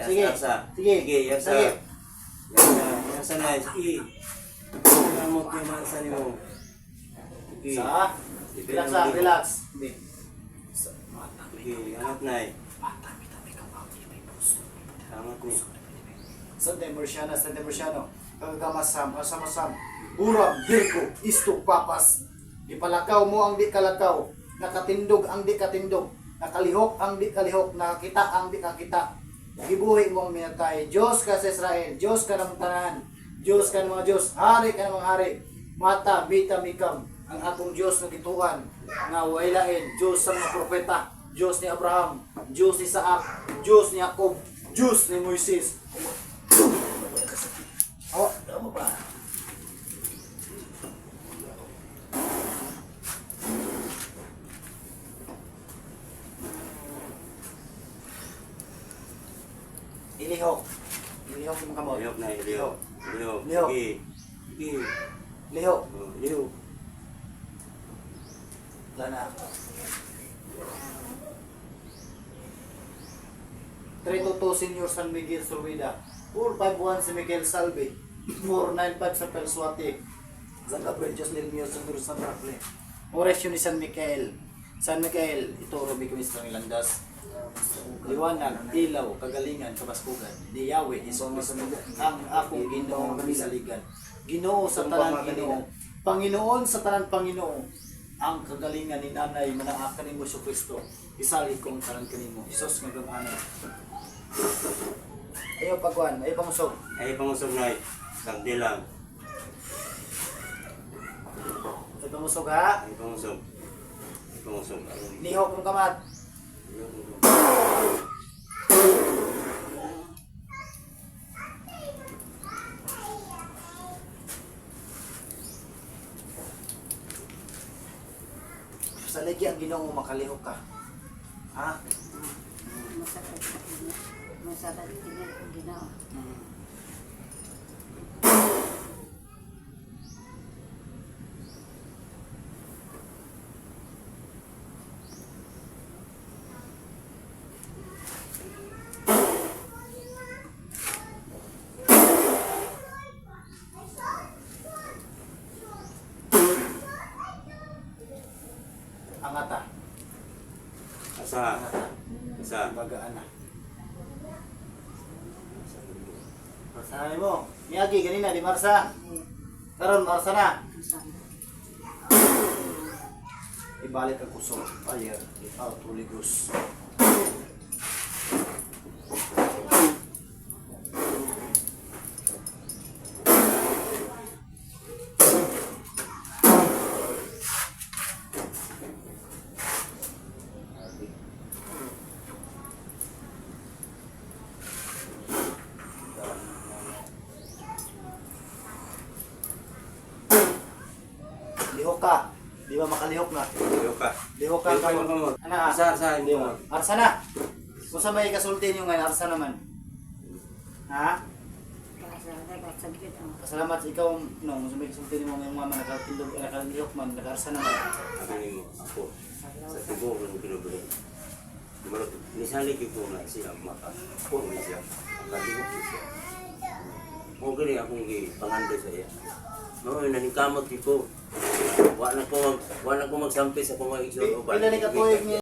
Sige. Sige. Sige, yasa. Sige. Yasa na. Sige. Kamot yung mansa ni mo. Sige. Sa. Relax sa. Relax. Hindi. Sige, anak na eh. Kamot ni. Sante Marciano. Kagamasam. Asam-asam. Urab. Virgo. Istok papas. Ipalakaw mo ang di kalakaw. Nakatindog ang di katindog. Nakalihok ang di kalihok. Nakakita ang di kakita. Gibuhi mo ang minatay. Diyos ka sa Israel. Diyos ka ng tanan. Diyos ka ng mga Diyos. Hari ka ng mga hari. Mata, bita, mikam. Ang atong Diyos na gituan. Nga wailain. Diyos sa mga propeta. Diyos ni Abraham. Diyos ni Isaac. Diyos ni Jacob. Diyos ni Moises. Oh, ano ba? Ilihok. Ilihok yung kamot. Lihok na, lihok. Lihok. Lihok. Sige. Sige. Lihok. Oh, lihok. Wala na. 322 Senior San Miguel Survida. 451 si Miguel Salve. 495 sa Perswati. San Gabriel Diyos del Mio San San Raple. Oresyon ni San Miguel. San Miguel, ito Rubi Kumis ng Ilandas. Liwanag, ilaw, kagalingan, kabaskugan. Ni Yahweh, Isos, ang akong Ginoo saligan. Ginoo sa tanan Ginoo. Panginoon sa tanan Panginoon. Ang kagalingan ni Nanay manaakan ni Moiso Kristo. Isali kong tanan kanimo. Isos nga gamhanan. Ayaw pagkuhan, ayaw pamusog. Ay, pangusog na eh. Sagdi lang. Ayaw pamusog ha. Ay, pangusog. Ay, pangusog. Lihok mong kamat. Sa lagi ang Ginoo makalihok ka. Ha? Masarap tingin ang ginawa. Angata. Asa. Asa. Bagaan na. Marsahan mo. Miyagi, ganina, di Marsa. Karon Marsa na. Ibalik ang kusog. Fire. Out, Holy Ghost. Lihok ka. Di ba makalihok na? Lihok ka. Lihok ka. Lihok ka yung kamot. Ano? Asa, Di ba? Arsa na. Kung sa may kasulti nyo ngayon, arsa naman. Ha? Kasaglit ang Salamat sa ikaw, no, kung sa may kasulti nyo ngayong mama, nakalihok man, nakarsa naman. Sabi mo, ako. Sa tibo ko ng pinubuli. Nisali ko na siya maka. Ako na siya. Kalihok siya. Kung gani akong panganday sa iya. No, naningkamot ko. Wala ko magsampi sa kung mag-igsoon o ba. Pila ni Katoy